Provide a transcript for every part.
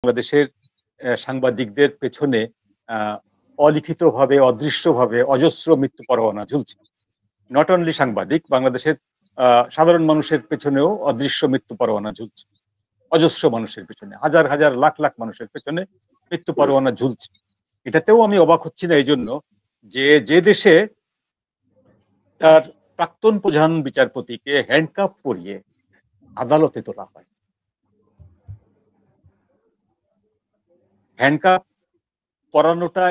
বাংলাদেশের সাংবাদিকদের পেছনে অলিখিতভাবে অদৃশ্যভাবে অজস্র মৃত্যু পরোয়ানা ঝুলছে। নট অনলি সাংবাদিক, বাংলাদেশের সাধারণ মানুষের পেছনেও অদৃশ্য মৃত্যু পরোয়ানা ঝুলছে। অজস্র মানুষের পেছনে, হাজার হাজার লাখ লাখ মানুষের পেছনে মৃত্যু পরোয়ানা ঝুলছে। এটাতেও আমি অবাক হচ্ছি না এই জন্য যে দেশে তার প্রাক্তন প্রধান বিচারপতিকে হ্যান্ডকাফ পরিয়ে আদালতে তোলা হয়, হ্যান্ডকাফ পরানোটা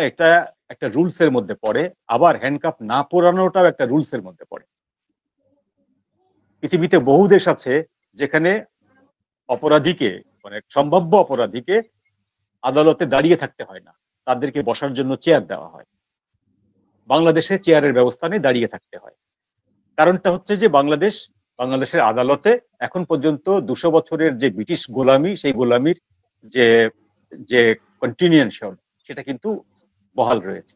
একটা রুলস এর মধ্যে পড়ে, আবার হ্যান্ডকাফ না পরানোটাও একটা রুলস এর মধ্যে পড়ে। পৃথিবীতে বহু দেশ আছে যেখানে অপরাধীকে, মানে সম্ভাব্য অপরাধীকে আদালতে দাঁড়িয়ে থাকতে হয় না, তাদেরকে বসার জন্য চেয়ার দেওয়া হয়। বাংলাদেশে চেয়ারের ব্যবস্থা নেই, দাঁড়িয়ে থাকতে হয়। কারণটা হচ্ছে যে বাংলাদেশের আদালতে এখন পর্যন্ত 200 বছরের যে ব্রিটিশ গোলামি, সেই গোলামির যে যে কন্টিনিউশন, সেটা কিন্তু বহাল রয়েছে।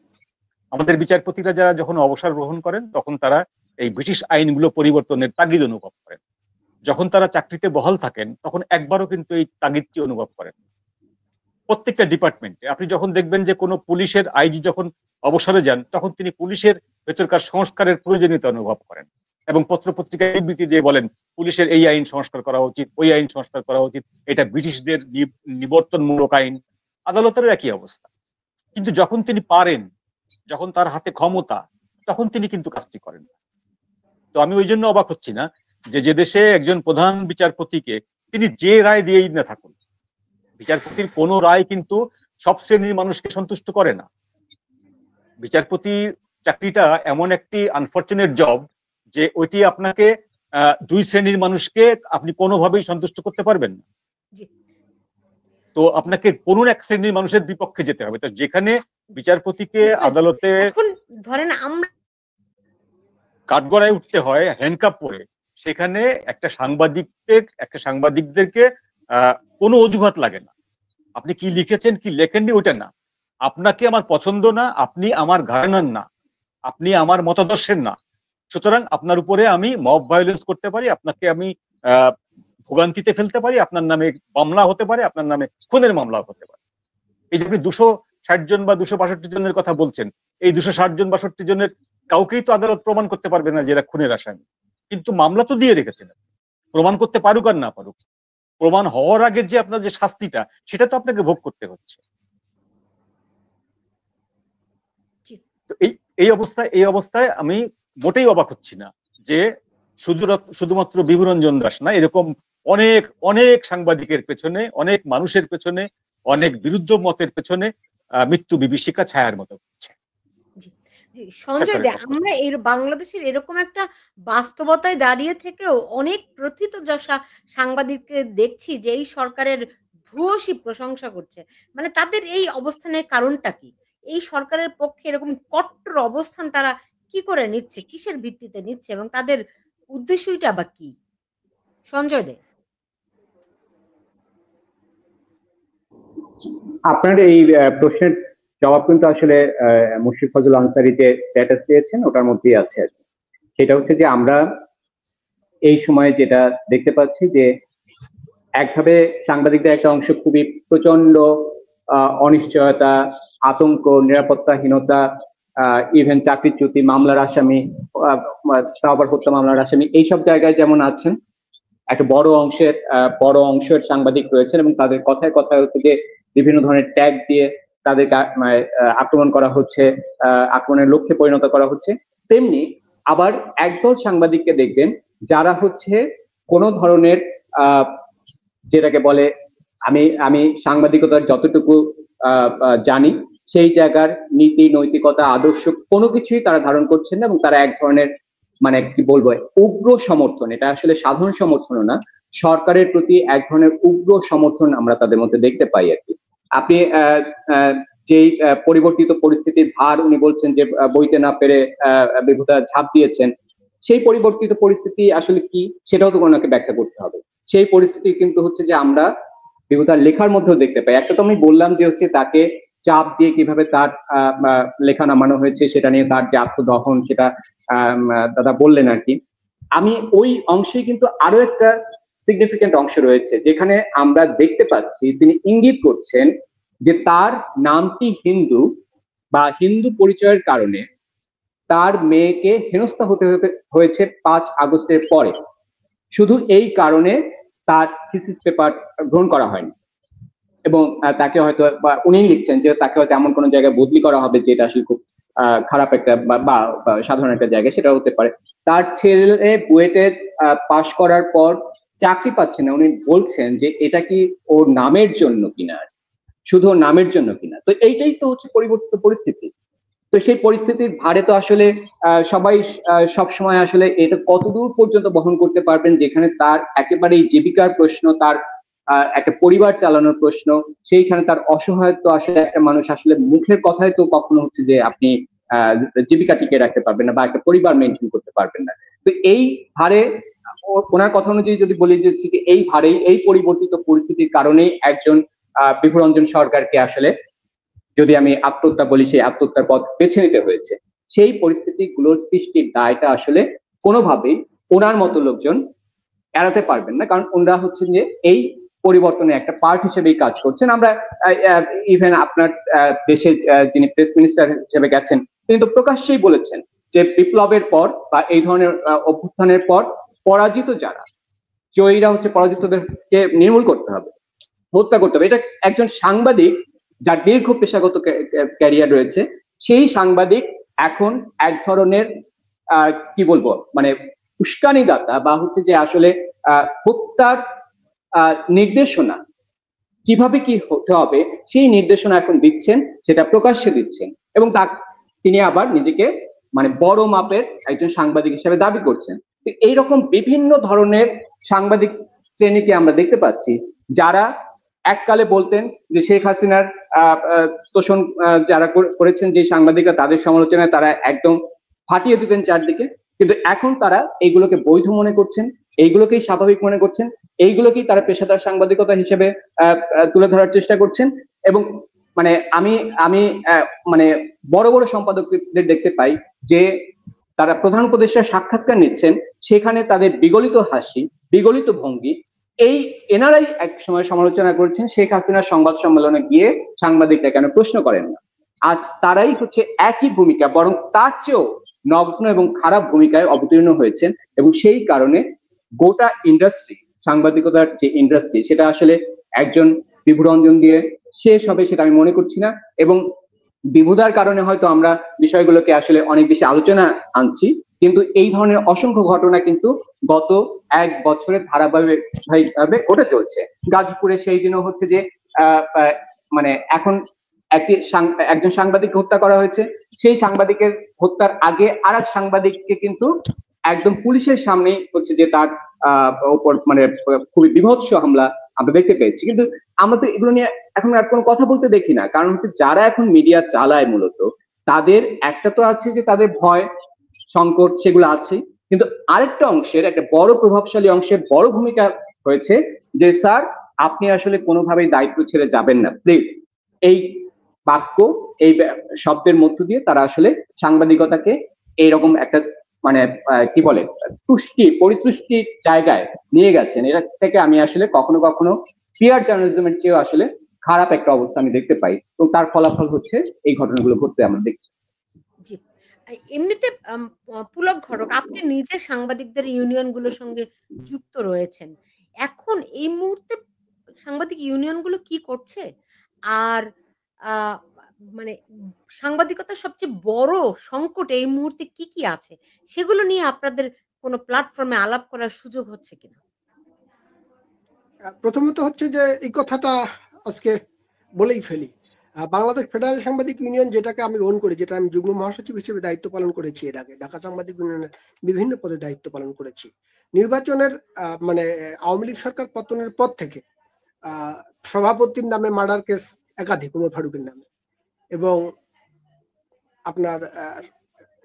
আমাদের বিচারপতিরা যারা যখন অবসর গ্রহণ করেন তখন তারা এই ব্রিটিশ আইনগুলো পরিবর্তনের তাগিদ অনুভব করেন। যখন তারা চাকরিতে বহাল থাকেন তখন একবারও কিন্তু এই তাগিদটি অনুভব করেন। প্রত্যেকটা ডিপার্টমেন্টে আপনি যখন দেখবেন যে কোনো পুলিশের আইজি যখন অবসরে যান, তখন তিনি পুলিশের ভেতরকার সংস্কারের প্রয়োজনীয়তা অনুভব করেন এবং পত্রপত্রিকায় বিবৃতি দিয়ে বলেন পুলিশের এই আইন সংস্কার করা উচিত, ওই আইন সংস্কার করা উচিত, এটা ব্রিটিশদের নিবর্তনমূলক আইন। আদালতেরও একই অবস্থা। কিন্তু যখন তিনি পারেন, যখন তার হাতে ক্ষমতা, তখন তিনি কিন্তু কাজটি করেন না। তো আমি ওই জন্য অবাক হচ্ছি না যে দেশে একজন প্রধান বিচারপতিকে, তিনি যে রায় দিয়েই না থাকুন, বিচারপতির কোন রায় কিন্তু সব শ্রেণীর মানুষকে সন্তুষ্ট করে না। বিচারপতির চাকরিটা এমন একটি আনফরচুনেট জব যে ওইটি আপনাকে দুই শ্রেণীর মানুষকে আপনি কোনোভাবেই সন্তুষ্ট করতে পারবেন না। তো আপনাকে কোন এক শ্রেণীর মানুষের বিপক্ষে যেতে হবে। তো যেখানে বিচারপতিকে আদালতে ধরেন আমরা কাঠগড়ায় উঠতে হয় হ্যান্ডকাপ পরে, সেখানে একটা সাংবাদিকদেরকে কোনো অজুহাত লাগে না। আপনি কি লিখেছেন কি লেখেননি ওইটা না, আপনাকে আমার পছন্দ না, আপনি আমার ঘরানার না, আপনি আমার মতাদর্শের না, সুতরাং আপনার উপরে আমি মব ভায়োলেন্স করতে পারি, আপনাকে আমি ভোগান্তিতে ফেলতে পারি, আপনার নামে মামলা হতে পারে, আপনার নামে খুনের মামলা হতে পারে। এই যে আপনি 260 জন বা 262 জনের কথা বলছেন, এই 260 জন 62 জনের কাউকেই তো আদালত প্রমাণ করতে পারবে না যে এরা খুনের আসামি, কিন্তু মামলা তো দিয়ে রেখেছেন। প্রমাণ করতে পারুক আর না পারুক, প্রমাণ হওয়ার আগে যে আপনার যে শাস্তিটা, সেটা তো আপনাকে ভোগ করতে হচ্ছে। তো এই অবস্থায় আমি মোটেই অবাক হচ্ছি না যে শুধুমাত্র বিভুরঞ্জন দাস না, এরকম অনেক অনেক সাংবাদিকের পেছনে, অনেক মানুষের পেছনে, অনেক বিরুদ্ধ মতের পেছনে মৃত্যু বিভীষিকা ছায়ার মতো হচ্ছে। সঞ্জয় দে, আমরা বাংলাদেশের এরকম একটা বাস্তবতায় দাঁড়িয়ে থেকেও অনেক প্রথিতযশা সাংবাদিককে দেখছি যে এই সরকারের ভূয়সী প্রশংসা করছে। মানে তাদের এই অবস্থানের কারণটা কি? এই সরকারের পক্ষে এরকম কট্টর অবস্থান তারা কি করে নিচ্ছে, কিসের ভিত্তিতে নিচ্ছে এবং তাদের উদ্দেশ্যটা বা কি? সঞ্জয় দে, আপনার এই প্রশ্নের জবাব কিন্তু আসলে মুশফিক ফজল আনসারী যে স্ট্যাটাস দিয়েছেন ওটার মধ্যেই আছে। সেটা হচ্ছে যে আমরা এই সময়ে যেটা দেখতে পাচ্ছি যে একভাবে সাংবাদিকদের একটা অংশ খুবই প্রচন্ড অনিশ্চয়তা, আতঙ্ক, নিরাপত্তাহীনতা, ইভেন চাকরিচ্যুতি, মামলার আসামি, আবার হত্যা মামলার আসামি, এইসব জায়গায় যেমন আছেন একটা বড় অংশের সাংবাদিক রয়েছেন এবং তাদের কথায় কথায় হচ্ছে যে বিভিন্ন ধরনের ট্যাগ দিয়ে তাদেরকে আক্রমণ করা হচ্ছে, আক্রমণের লক্ষ্যে পরিণত করা হচ্ছে। তেমনি আবার একদল সাংবাদিককে দেখবেন যারা হচ্ছে কোনো ধরনের যেটাকে বলে আমি সাংবাদিকতার যতটুকু জানি সেই জায়গার নীতি, নৈতিকতা, আদর্শ কোনো কিছুই তারা ধারণ করছেন না এবং তারা এক ধরনের মানে কি বলবো উগ্র সমর্থন, এটা আসলে সাধারণ সমর্থন না, সরকারের প্রতি এক ধরনের উগ্র সমর্থন আমরা তাদের মধ্যে দেখতে পাই আর কি। আপনি যেই পরিবর্তিত পরিস্থিতির ভার উনি বলছেন যে বইতে না পেরে বিভূতা ঝাঁপ দিয়েছেন, সেই পরিবর্তিত পরিস্থিতি আসলে কি সেটাও তো ওনাকে ব্যাখ্যা করতে হবে। সেই পরিস্থিতি কিন্তু হচ্ছে যে আমরা বিভূতার লেখার মধ্যেও দেখতে পাই। একটা তো আমি বললাম যে হচ্ছে তাকে চাপ দিয়ে কিভাবে তার লেখা নামানো হয়েছে সেটা নিয়ে তার যে আত্মদহন সেটা দাদা বললেন আর কি। আমি ওই অংশে কিন্তু আরো একটা সিগনিফিকেন্ট অংশ রয়েছে, যেখানে আমরা দেখতে পাচ্ছি তিনি ইঙ্গিত করছেন যে তার নামটি হিন্দু বা হিন্দু পরিচয়ের কারণে তার মেয়েকে হেনস্থা হতে হয়েছে 5 আগস্টের পরে। শুধু এই কারণে তার থিসিস পেপার গ্রহণ করা হয়নি, এবং তাকে হয়তো উনি লিখছেন যে তাকে হয়তো এমন কোনো জায়গায় বদলি করা হবে যেটা আসলে খুব খারাপ একটা বা সাধারণ একটা জায়গা, সেটা হতে পারে। তার ছেলে বুয়েটে পাশ করার পর চাকরি পাচ্ছে না, উনি বলছেন যে এটা কি ওর নামের জন্য কিনা, শুধু ওর নামের জন্য কিনা। তো এইটাই তো হচ্ছে পরিবর্তিত পরিস্থিতি। তো সেই পরিস্থিতির ভারে তো আসলে সবাই সবসময় আসলে এটা কতদূর পর্যন্ত বহন করতে পারবেন, যেখানে তার একেবারেই জীবিকার প্রশ্ন, তার একটা পরিবার চালানোর প্রশ্ন, সেইখানে তার অসহায়ত্ব। আসলে একটা মানুষ আসলে মুখের কথায় তো কখনো হচ্ছে যে আপনি জীবিকা টিকে রাখতে পারবেন না বা একটা পরিবার মেনটেন করতে পারবেন না। তো এই ভারে ওনার কথা অনুযায়ী যদি বলি যে এই ভারেই, এই পরিবর্তিত পরিস্থিতির কারণেই একজন বিভুরঞ্জন সরকারকে আসলে, যদি আমি আত্মহত্যা বলি, সেই আত্মহত্যার পথ বেছে নিতে হয়েছে। সেই পরিস্থিতিগুলোর সৃষ্টির দায়টা আসলে কোনোভাবেই ওনার মতো লোকজন এড়াতে পারবেন না, কারণ ওনারা হচ্ছে যে এই পরিবর্তনের একটা পার্ট হিসেবেই কাজ করছেন। আমরা ইভেন আপনার দেশের যিনি প্রেস মিনিস্টার হিসেবে গেছেন, তিনি তো প্রকাশ্যেই বলেছেন যে বিপ্লবের পর বা এই ধরনের অভ্যুত্থানের পর পরাজিত যারা, জয়ীরা হচ্ছে পরাজিতদেরকে নির্মূল করতে হবে, হত্যা করতে হবে। এটা একজন সাংবাদিক যার দীর্ঘ পেশাগত ক্যারিয়ার রয়েছে, সেই সাংবাদিক এখন এক ধরনের কি বলবো, মানে উস্কানিদাতা বা হচ্ছে যে আসলে হত্যার নির্দেশনা কিভাবে কি হতে হবে সেই নির্দেশনা এখন দিচ্ছেন, সেটা প্রকাশ্যে দিচ্ছেন, এবং তিনি আবার নিজেকে মানে বড় মাপের একজন সাংবাদিক হিসেবে দাবি করছেন। এইরকম বিভিন্ন ধরনের সাংবাদিক শ্রেণীকে আমরা দেখতে পাচ্ছি, যারা এককালে বলতেন যে শেখ হাসিনার তোষণ যারা করেছেন, যে সাংবাদিকরা, তাদের সমালোচনায় তারা একদম ফাটিয়ে দিতেন চারদিকে, কিন্তু এখন তারা এইগুলোকে বৈধ মনে করছেন, এইগুলোকেই স্বাভাবিক মনে করছেন, এইগুলোকেই তারা পেশাদার সাংবাদিকতা হিসেবে তুলে ধরার চেষ্টা করছেন। এবং মানে আমি মানে বড় বড় সম্পাদকদের দেখতে পাই যে তারা প্রধান উপদেষ্টার সাক্ষাৎকার নিচ্ছেন, সেখানে তাদের বিগলিত হাসি, বিগলিত ভঙ্গি, এই এনারাই এক সময় সমালোচনা করছেন শেখ হাসিনার সংবাদ সম্মেলনে গিয়ে সাংবাদিকরা কেন প্রশ্ন করেন না। আজ তারাই হচ্ছে একই ভূমিকা, বরং তার চেয়েও নগ্ন এবং খারাপ ভূমিকায় অবতীর্ণ হয়েছেন, এবং সেই কারণে গোটা ইন্ডাস্ট্রি, সাংবাদিকতার যে ইন্ডাস্ট্রি, সেটা আসলে একজন বিভুরঞ্জন দিয়ে শেষ হবে সেটা আমি মনে করছি না। এবং বিভুদার কারণে হয়তো আমরা বিষয়গুলোকে আসলে অনেক বেশি আলোচনা আনছি, কিন্তু এই ধরনের অসংখ্য ঘটনা কিন্তু গত 1 বছরের ধারাবাহিকভাবে ঘটে চলছে। গাজীপুরে সেই দিনও হচ্ছে যে মানে এখন একজন সাংবাদিককে হত্যা করা হয়েছে, সেই সাংবাদিকের হত্যার আগে আর এক সাংবাদিককে কিন্তু একদম পুলিশের সামনেই হচ্ছে যে তার উপর মানে খুবই বিভৎস হামলা আমরা দেখতে পেয়েছি। কিন্তু আমরা তো এগুলো নিয়ে এখন আর কোনো কথা বলতে দেখি না, কারণ হচ্ছে যারা এখন মিডিয়া চালায় মূলত তাদের একটা তো আছে যে তাদের ভয় সংকট, সেগুলো আছে, কিন্তু আরেকটা অংশের, একটা বড় প্রভাবশালী অংশের বড় ভূমিকা হয়েছে যে স্যার আপনি আসলে কোনোভাবেই দায়িত্ব ছেড়ে যাবেন না প্লিজ। এই বাক্য, এই শব্দের মধ্য দিয়ে তারা আসলে সাংবাদিকতাকে এইরকম একটা মানে কি বলে পরিতুষ্টির জায়গায় নিয়ে গেছেন। এটা থেকে আমি আসলে কখনো কখনো পিআর জার্নালিজমের চেয়েও আসলে খারাপ একটা অবস্থা আমি দেখতে পাই, এবং তার ফলাফল হচ্ছে এই ঘটনাগুলো ঘটতে আমরা দেখছি। জি, এমনিতে পুলক ঘটক, আপনি নিজে সাংবাদিকদের ইউনিয়নগুলোর সঙ্গে যুক্ত রয়েছেন। এখন এই মুহূর্তে সাংবাদিক ইউনিয়নগুলো কি করছে? আর মানে সাংবাদিকতার সবচেয়ে বড় সংকট এই মুহূর্তে কি আছে? সেগুলো নিয়ে আপনাদের কোনো প্ল্যাটফর্মে আলাপ করার সুযোগ হচ্ছে কিনা? প্রথমত হচ্ছে যে এই কথাটা আজকে বলেই ফেলি, বাংলাদেশ ফেডারেল সাংবাদিক ইউনিয়ন, যেটাকে আমি ওন করি, যেটা আমি যুগ্ম মহাসচিব হিসেবে দায়িত্ব পালন করেছি, এর আগে ঢাকা সাংবাদিক ইউনিয়নের বিভিন্ন পদে দায়িত্ব পালন করেছি। নির্বাচনের মানে আওয়ামী লীগ সরকার পতনের পর থেকে সভাপতির নামে মার্ডার কেস একাধিক, উমর ফারুকের নামে, এবং আপনার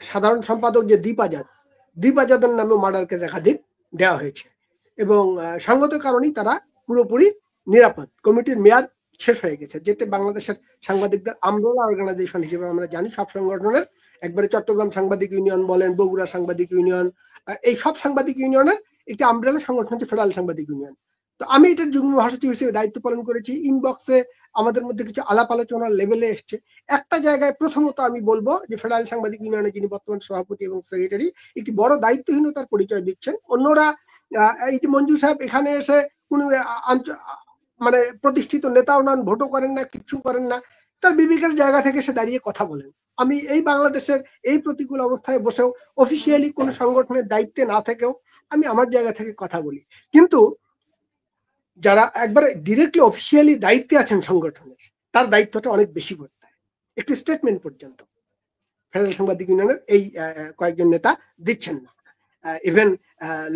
সাধারণ সম্পাদক যে দীপ আজাদের নামে মার্ডার কেস একাধিক দেওয়া হয়েছে, এবং সঙ্গত কারণেই তারা পুরোপুরি নিরাপদ। কমিটির মেয়াদ শেষ হয়ে গেছে, যেটা বাংলাদেশের সাংবাদিকদের আমব্রেলা অর্গানাইজেশন হিসেবে আমরা জানি। সব সংগঠনের, একবারে চট্টগ্রাম সাংবাদিক ইউনিয়ন বলেন, বগুড়া সাংবাদিক ইউনিয়ন, এই সব সাংবাদিক ইউনিয়নের একটি আমব্রেলা সংগঠন হচ্ছে ফেডারেল সাংবাদিক ইউনিয়ন। তো আমি এটার যুগ্ম মহাসচিব হিসেবে দায়িত্ব পালন করেছি। ইনবক্সে আমাদের মধ্যে কিছু আলাপ আলোচনার লেভেলে এসছে। একটা জায়গায় প্রথমত আমি বলবো যে ফেডারেল সাংবাদিক ইউনিয়নের যিনি বর্তমান সভাপতি এবং সেক্রেটারি একটি বড় দায়িত্বহীনতার পরিচয় দিচ্ছেন। অন্যরা এই যে মঞ্জু সাহেব এখানে এসে কোনো মানে প্রতিষ্ঠিত নেতাও নন, ভোটও করেন না, কিছু করেন না, তার বিবেকের জায়গা থেকে সে দাঁড়িয়ে কথা বলেন। আমি এই বাংলাদেশের এই প্রতিকূল অবস্থায় বসেও অফিসিয়ালি কোনো সংগঠনের দায়িত্বে না থেকেও আমি আমার জায়গা থেকে কথা বলি। কিন্তু যারা একবারে ডিরেক্টলি অফিসিয়ালি দায়িত্বে আছেন সংগঠনের, তার দায়িত্বটা অনেক বেশি করতে হয়। একটি স্টেটমেন্ট পর্যন্ত ফেডারেল সাংবাদিক ইউনিয়নের এই কয়েকজন নেতা দিচ্ছেন না। ইভেন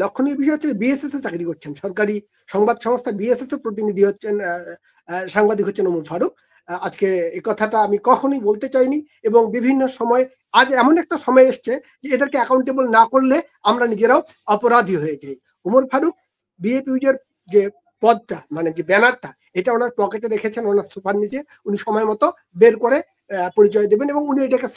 লক্ষণীয় বিষয় হচ্ছে বিএসএস এ চাকরি করছেন, সরকারি সংবাদ সংস্থা বিএসএস এর প্রতিনিধি হচ্ছেন, সাংবাদিক হচ্ছেন ওমর ফারুক। আজকে এই কথাটা আমি কখনোই বলতে চাইনি এবং বিভিন্ন সময় আজ এমন একটা সময় এসছে যে এদেরকে অ্যাকাউন্টেবল না করলে আমরা নিজেরাও অপরাধী হয়ে যাই। ওমর ফারুক বিএপিইউজের যে পদটা মানে যে ব্যানারটা, এটা ওনার পকেটে রেখেছেন, ওনার সোফার নিচে, উনি সময় মতো বের করে পরিচয় দেবেন এবং উনি এটাকে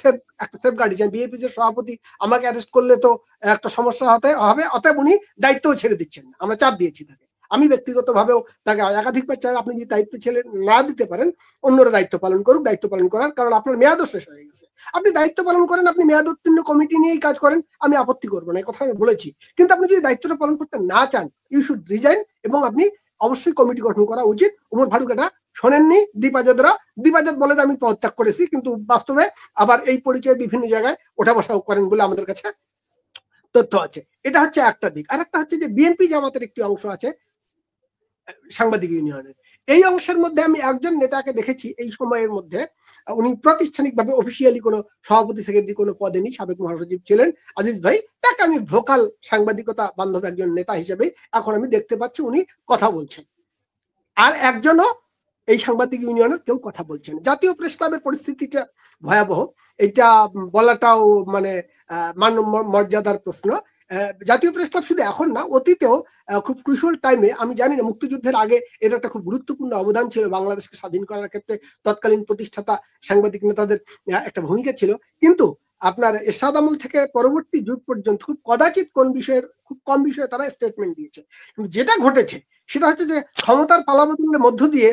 একটা সেফ গার্ড দিচ্ছেন। বিএপির সভাপতি আমাকে অ্যারেস্ট করলে তো একটা সমস্যা হবে, অতএব উনি দায়িত্বও ছেড়ে দিচ্ছেন না, আমরা চাপ দিয়েছি তাকে। আমি ব্যক্তিগতভাবেও তাকে একাধিকবার চাই আপনি যদি দায়িত্ব ছেড়ে না দিতে পারেন অন্যরা দায়িত্ব পালন করুক। দায়িত্ব পালন করার কারণ আপনার মেয়াদও শেষ হয়ে গেছে, আপনি দায়িত্ব পালন করেন, আপনি মেয়াদ উত্তীর্ণ কমিটি নিয়েই কাজ করেন, আমি আপত্তি করবো না, এই কথা আমি বলেছি। কিন্তু আপনি যদি দায়িত্বটা পালন করতে না চান, ইউ শুড রিজাইন এবং আপনি অবশ্যই কমিটি গঠন করা উচিত। ওমর ফারুক এটা শোনেননি। দীপাজাদ বলে আমি পদত্যাগ করেছি, কিন্তু বাস্তবে আবার এই পরিচয়ে বিভিন্ন জায়গায় ওঠা বসাও করেন বলে আমাদের কাছে তথ্য আছে। এটা হচ্ছে একটা দিক। আর একটা হচ্ছে যে বিএনপি জামাতের একটি অংশ আছে সাংবাদিক ইউনিয়নের। এই অংশের মধ্যে আমি একজন নেতাকে দেখেছি এই সময়ের মধ্যে, উনি প্রাতিষ্ঠানিকভাবে অফিসিয়ালি কোনো সভাপতি সেক্রেটারি কোনো পদে নেই, সাবেক মহাসচিব ছিলেন আজিজ ভাই। তাকে আমি ভোকাল সাংবাদিকতা বান্ধব একজন নেতা হিসেবে এখন আমি দেখতে পাচ্ছি উনি কথা বলছেন। আর একজনও এই সাংবাদিক ইউনিয়নের কেউ কথা বলছেন। জাতীয় প্রেস ক্লাবের পরিস্থিতিটা ভয়াবহ, এটা বলাটাও মানে মান মর্যাদার প্রশ্ন। জাতীয় প্রেস ক্লাব শুধু এখন না, অতীতেও খুব ক্রুশিয়াল টাইমে, আমি জানি না মুক্তিযুদ্ধের আগে এটা একটা খুব গুরুত্বপূর্ণ অবদান ছিল, বাংলাদেশকে স্বাধীন করার ক্ষেত্রে তৎকালীন প্রতিষ্ঠাতা সাংবাদিক নেতাদের একটা ভূমিকা ছিল। কিন্তু আপনার এরশাদ আমল থেকে পরবর্তী যুগ পর্যন্ত খুব কদাচিৎ খুব কম বিষয়ে তারা স্টেটমেন্ট দিয়েছে। কিন্তু যেটা ঘটেছে সেটা হচ্ছে যে ক্ষমতার পালাবদলের মধ্য দিয়ে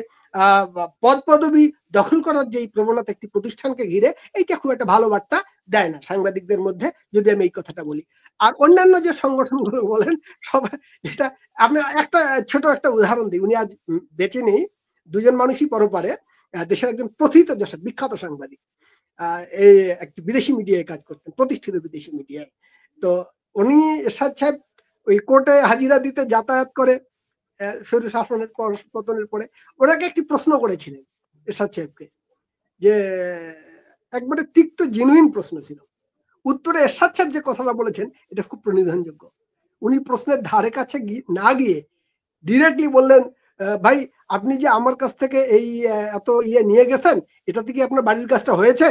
পদ পদবি দখল করার যে প্রবণতা একটি প্রতিষ্ঠানকে ঘিরে, এইটা খুব একটা ভালো বার্তা দেয় না সাংবাদিকদের মধ্যে, যদি আমি এই কথাটা বলি। আর অন্যান্য যে সংগঠনগুলো বলেন সবাই, এটা আপনার ছোট একটা উদাহরণ দিই। উনি আজ বেঁচে নেই, দুজন মানুষই পরপারে, দেশের একজন প্রথিত যশা বিখ্যাত সাংবাদিক, এই একটি বিদেশি মিডিয়ায় কাজ করতেন, প্রতিষ্ঠিত বিদেশি মিডিয়ায়। তো উনি এরশাদ সাহেব ওই কোর্টে হাজিরা দিতে যাতায়াত করে স্বৈর শাসনের পতনের পরে, ওনাকে একটি প্রশ্ন করেছিলেন এরশাদ সাহেবকে, যে একবারে তিক্ত জেনুইন প্রশ্ন ছিল। উত্তরে এরশাদ সাহেব যে কথাটা বলেছেন এটা খুব প্রণিধানযোগ্য। উনি প্রশ্নের ধারে কাছে না গিয়ে ডিরেক্টলি বললেন, ভাই আপনি যে আমার কাছ থেকে এই এত নিয়ে গেছেন, এটা থেকে আপনার বাড়ির কাজটা হয়েছে?